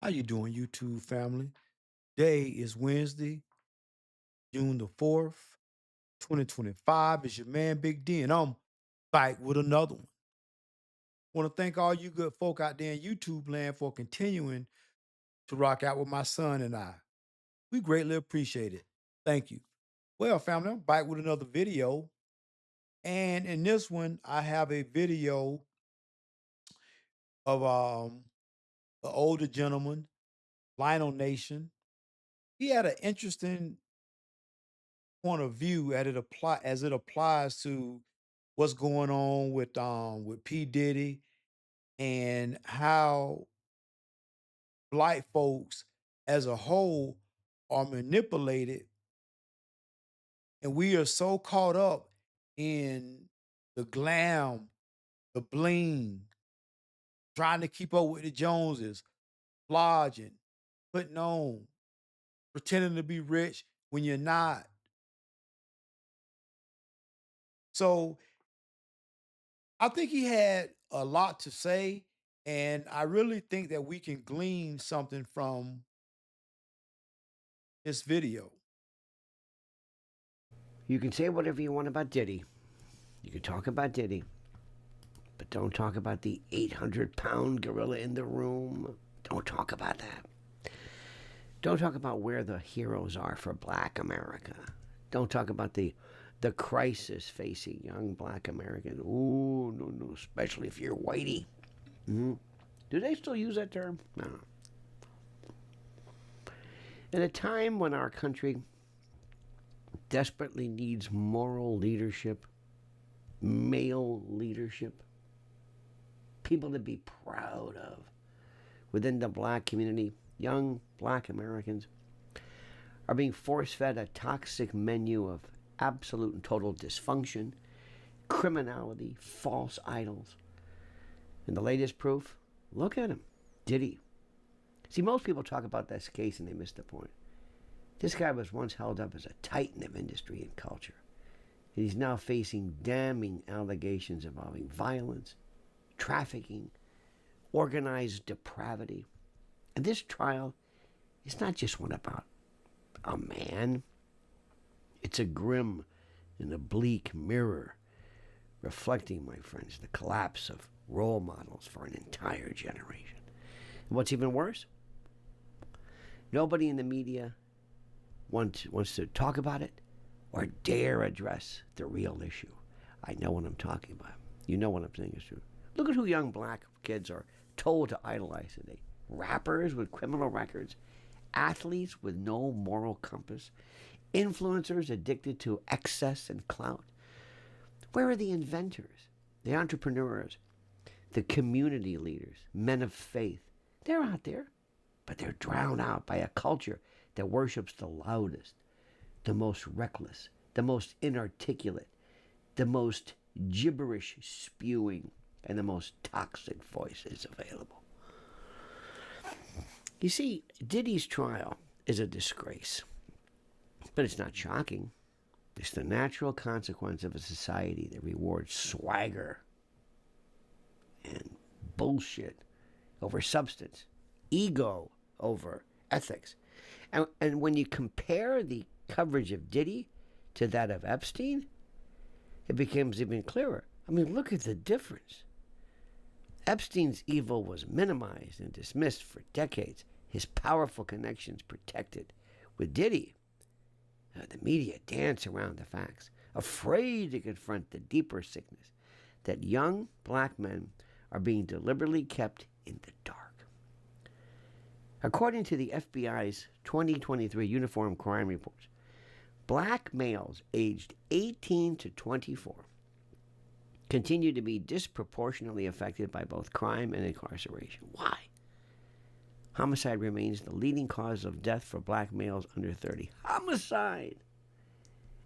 How you doing, YouTube family? Today is Wednesday, June the 4th, 2025. It's your man Big D, and I'm back with another one. Want to thank all you good folk out there in YouTube land for continuing to rock out with my son and I. We greatly appreciate it. Thank you. Well, family, I'm back with another video. And in this one, I have a video of the older gentleman, Lionel Nation. He had an interesting point of view as it applies to what's going on with P. Diddy and how black folks as a whole are manipulated, and we are so caught up in the glam, the bling, trying to keep up with the Joneses, flogging, putting on, pretending to be rich when you're not. So I think he had a lot to say, and I really think that we can glean something from this video. You can say whatever you want about Diddy. You can talk about Diddy, but don't talk about the 800-pound gorilla in the room. Don't talk about that. Don't talk about where the heroes are for black America. Don't talk about the crisis facing young black Americans. Oh, no, no, especially if you're whitey. Mm-hmm. Do they still use that term? No. At a time when our country desperately needs moral leadership, male leadership, people to be proud of within the black community, young black Americans are being force fed a toxic menu of absolute and total dysfunction, criminality, false idols. And the latest proof? Look at him. Diddy. See, most people talk about this case and they miss the point. This guy was once held up as a titan of industry and culture. And he's now facing damning allegations involving violence, trafficking, organized depravity. And this trial is not just one about a man. It's a grim and a bleak mirror reflecting, my friends, the collapse of role models for an entire generation. And what's even worse, nobody in the media wants to talk about it or dare address the real issue. I know what I'm talking about. You know what I'm saying is true. Look at who young black kids are told to idolize today. Rappers with criminal records, athletes with no moral compass, influencers addicted to excess and clout. Where are the inventors, the entrepreneurs, the community leaders, men of faith? They're out there, but they're drowned out by a culture that worships the loudest, the most reckless, the most inarticulate, the most gibberish spewing, and the most toxic voices available. You see, Diddy's trial is a disgrace, but it's not shocking. It's the natural consequence of a society that rewards swagger and bullshit over substance, ego over ethics. And when you compare the coverage of Diddy to that of Epstein, it becomes even clearer. I mean, look at the difference. Epstein's evil was minimized and dismissed for decades, his powerful connections protected. With Diddy, the media dance around the facts, afraid to confront the deeper sickness that young black men are being deliberately kept in the dark. According to the FBI's 2023 Uniform Crime Reports, black males aged 18 to 24 continue to be disproportionately affected by both crime and incarceration. Why? Homicide remains the leading cause of death for black males under 30. Homicide!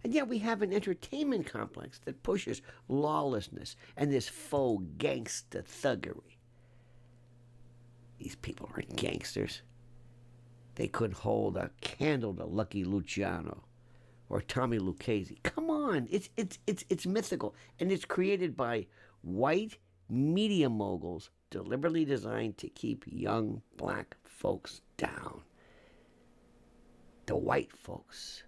And yet we have an entertainment complex that pushes lawlessness and this faux gangsta thuggery. These people aren't gangsters. They couldn't hold a candle to Lucky Luciano or Tommy Lucchese. Come on, it's mythical, and it's created by white media moguls deliberately designed to keep young black folks down. The white folks,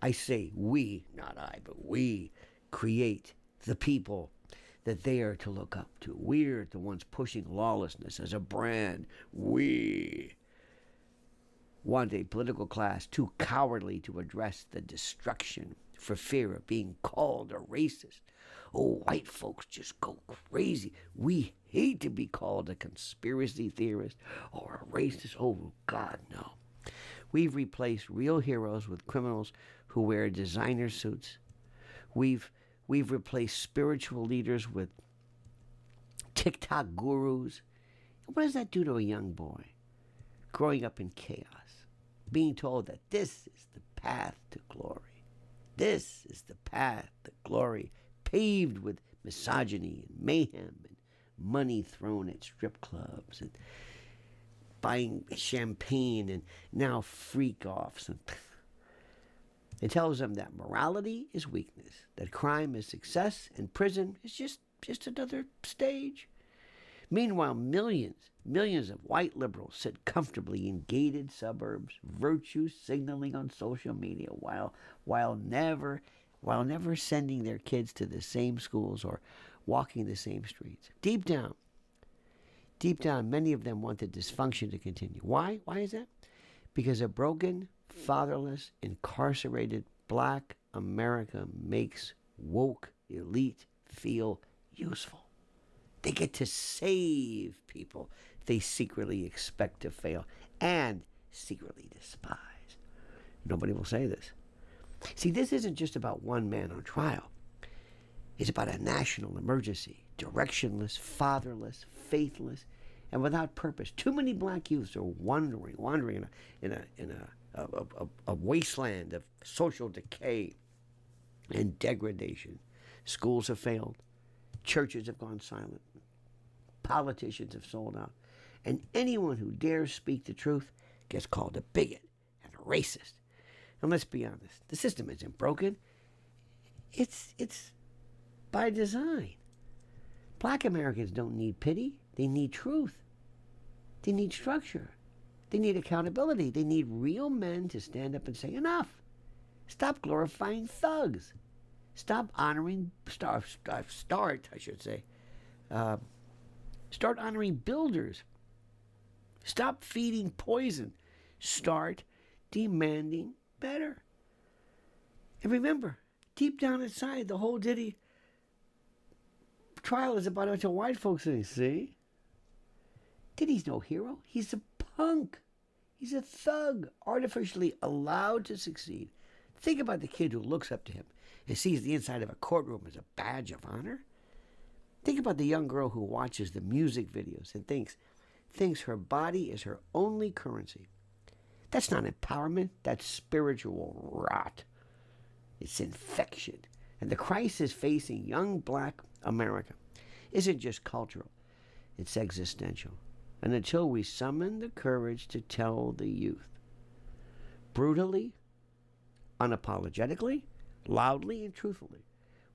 I say we, not I, but we create the people that they are to look up to. We're the ones pushing lawlessness as a brand. We want a political class too cowardly to address the destruction for fear of being called a racist. Oh, white folks just go crazy. We hate to be called a conspiracy theorist or a racist. Oh, God, no. We've replaced real heroes with criminals who wear designer suits. We've replaced spiritual leaders with TikTok gurus. What does that do to a young boy growing up in chaos? Being told that this is the path to glory. This is the path to glory, paved with misogyny and mayhem and money thrown at strip clubs and buying champagne and now freak-offs. And it tells them that morality is weakness, that crime is success, and prison is just another stage. Meanwhile, millions of white liberals sit comfortably in gated suburbs, virtue signaling on social media while never sending their kids to the same schools or walking the same streets. Deep down, many of them want the dysfunction to continue. Why? Why is that? Because a broken, fatherless, incarcerated black America makes woke elite feel useful. They get to save people they secretly expect to fail and secretly despise. Nobody will say this. See, this isn't just about one man on trial. It's about a national emergency, directionless, fatherless, faithless, and without purpose. Too many black youths are wandering in a wasteland of social decay and degradation. Schools have failed. Churches have gone silent. Politicians have sold out. And anyone who dares speak the truth gets called a bigot and a racist. And let's be honest, the system isn't broken. It's by design. Black Americans don't need pity. They need truth. They need structure. They need accountability. They need real men to stand up and say, enough. Stop glorifying thugs. Start honoring builders. Stop feeding poison. Start demanding better. And remember, deep down inside, the whole Diddy trial is about a bunch of white folks saying, see? Diddy's no hero. He's a punk. He's a thug, artificially allowed to succeed. Think about the kid who looks up to him and sees the inside of a courtroom as a badge of honor. Think about the young girl who watches the music videos and thinks her body is her only currency. That's not empowerment. That's spiritual rot. It's infection. And the crisis facing young black America isn't just cultural. It's existential. And until we summon the courage to tell the youth, brutally, unapologetically, loudly, and truthfully,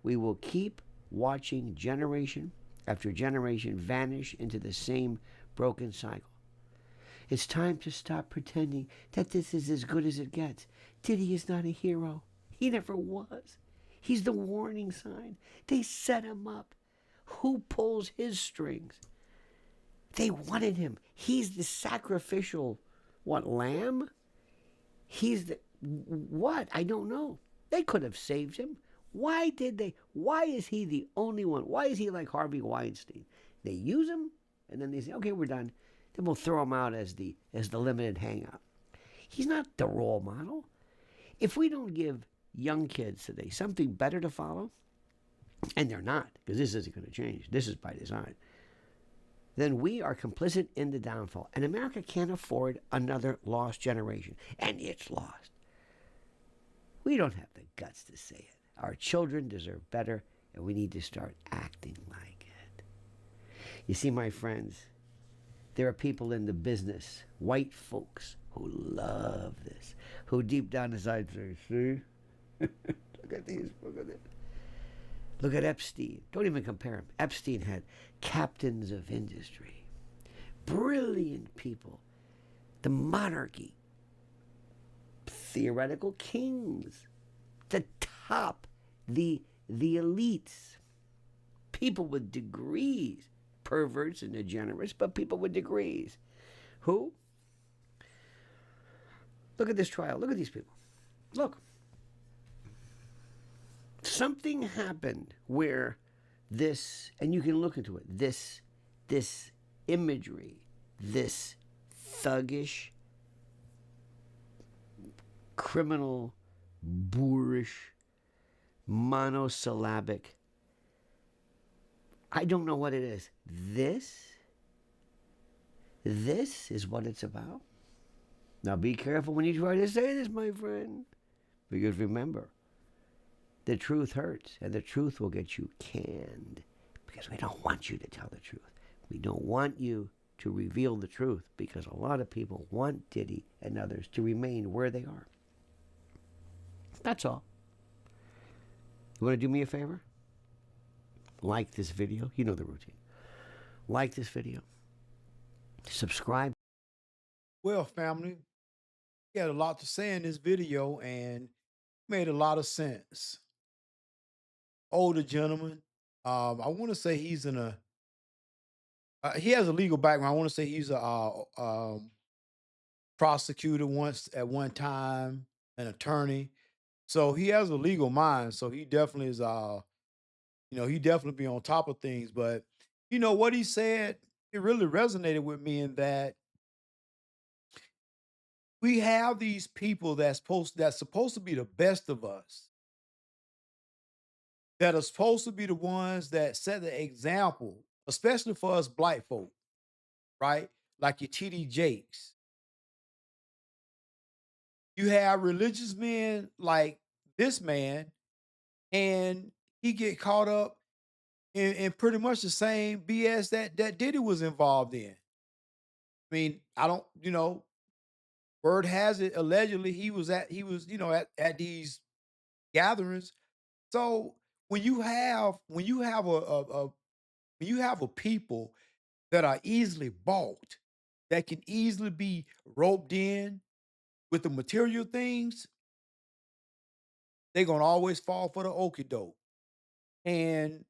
we will keep watching generation after generation vanish into the same broken cycle. It's time to stop pretending that this is as good as it gets. Diddy is not a hero. He never was. He's the warning sign. They set him up. Who pulls his strings? They wanted him. He's the sacrificial, lamb? He's the, what? I don't know. They could have saved him. Why did they? Why is he the only one? Why is he like Harvey Weinstein? They use him, and then they say, okay, we're done. Then we'll throw him out as the limited hangout. He's not the role model. If we don't give young kids today something better to follow, and they're not, because this isn't going to change. This is by design. Then we are complicit in the downfall. And America can't afford another lost generation. And it's lost. We don't have the guts to say it. Our children deserve better, and we need to start acting like it. You see, my friends, there are people in the business, white folks, who love this, who deep down inside say, see? Look at these, look at it. Look at Epstein. Don't even compare him. Epstein had captains of industry, brilliant people, the monarchy, theoretical kings, the top, the elites, people with degrees, perverts and degenerates, but people with degrees. Who? Look at this trial. Look at these people. Look. Something happened where this, and you can look into it, this imagery, this thuggish, criminal, boorish, monosyllabic, I don't know what it is. This is what it's about. Now be careful when you try to say this, my friend, because remember, the truth hurts, and the truth will get you canned, because we don't want you to tell the truth. We don't want you to reveal the truth, because a lot of people want Diddy and others to remain where they are. That's all. You want to do me a favor? Like this video. You know the routine. Like this video. Subscribe. Well, family, he had a lot to say in this video and made a lot of sense. Older gentleman. I want to say he's in a. He has a legal background. I want to say he's a prosecutor once at one time, an attorney. So he has a legal mind. So he definitely is. He definitely be on top of things. But what he said, it really resonated with me in that we have these people that's supposed to be the best of us, that are supposed to be the ones that set the example, especially for us black folk, right? Like your TD Jakes. You have religious men like this man, and he get caught up in pretty much the same BS that Diddy was involved in. I mean, I don't, word has it allegedly he was at these gatherings. So when you have a people that are easily bought, that can easily be roped in with the material things, they're gonna always fall for the okie doke. And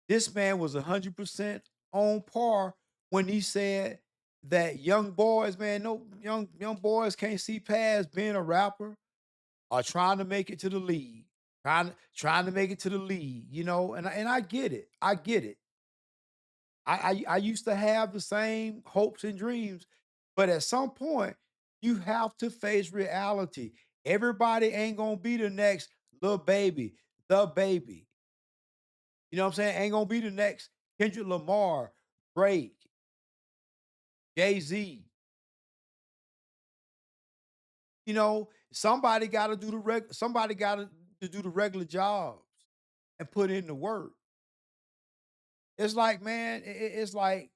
this man was 100% on par when he said that young boys, man, no young boys can't see past being a rapper or trying to make it to the league, trying to make it to the league, and I get it. I get it. I used to have the same hopes and dreams, but at some point, you have to face reality. Everybody ain't gonna be the next little baby, the baby. You know what I'm saying? Ain't gonna be the next Kendrick Lamar, Drake, Jay Z. Somebody got to do somebody got to do the regular jobs and put in the work. It's like, man, it's like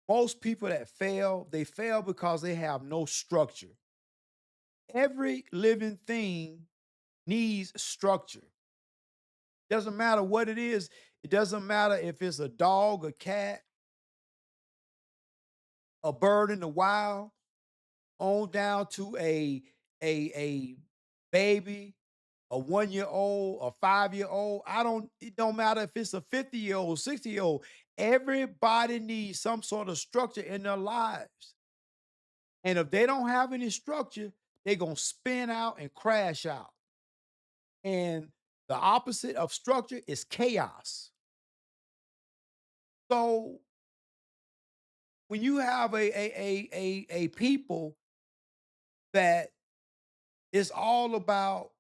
most people that fail, they fail because they have no structure. Every living thing needs structure. Doesn't matter what it is. It doesn't matter if it's a dog, a cat, a bird in the wild, on down to a baby, a 1 year old, a 5 year old. It don't matter if it's a 50-year old, 60-year old. Everybody needs some sort of structure in their lives. And if they don't have any structure, they're gonna spin out and crash out. And the opposite of structure is chaos. So when you have a people that is all about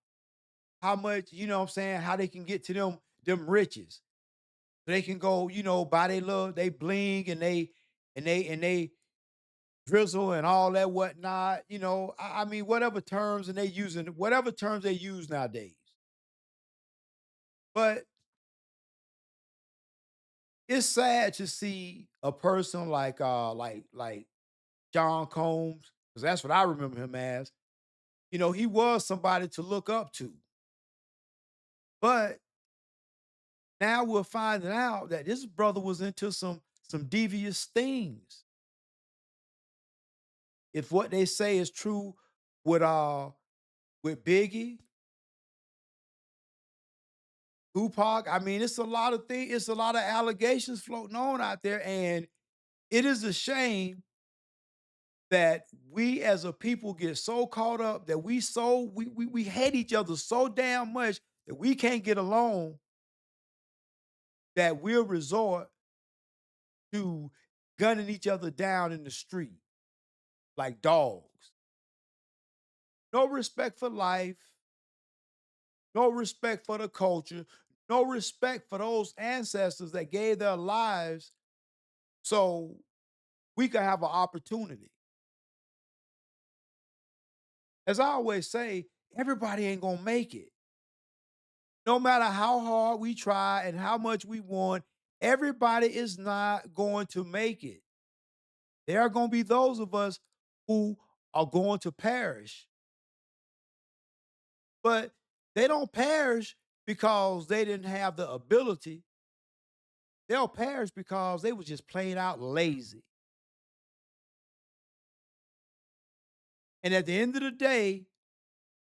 how much, what I'm saying, how they can get to them riches. They can go, buy they love, they bling and they drizzle and all that whatnot. I mean, whatever terms they use nowadays. But it's sad to see a person like John Combs, because that's what I remember him as. He was somebody to look up to. But Now we're finding out that this brother was into some devious things. If what they say is true with with Biggie, Tupac, I mean, it's a lot of things, it's a lot of allegations floating on out there, and it is a shame that we as a people get so caught up that we hate each other so damn much that we can't get along, that we'll resort to gunning each other down in the street like dogs. No respect for life, no respect for the culture, no respect for those ancestors that gave their lives so we could have an opportunity. As I always say, everybody ain't gonna make it. No matter how hard we try and how much we want, everybody is not going to make it. There are going to be those of us who are going to perish, but they don't perish because they didn't have the ability. They'll perish because they was just plain out lazy. And at the end of the day,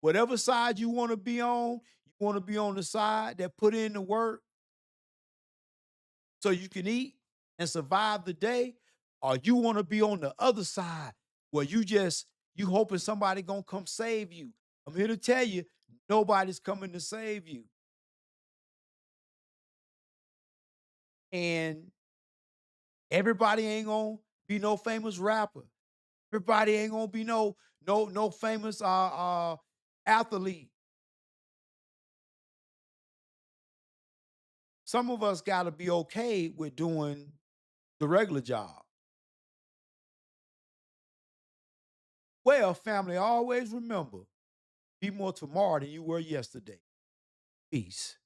whatever side you want to be on, you want to be on the side that put in the work so you can eat and survive the day, or you want to be on the other side where you hoping somebody gonna come save you. I'm here to tell you, nobody's coming to save you. And everybody ain't gonna be no famous rapper. Everybody ain't gonna be no famous athlete. Some of us gotta be okay with doing the regular job. Well, family, always remember, be more tomorrow than you were yesterday. Peace.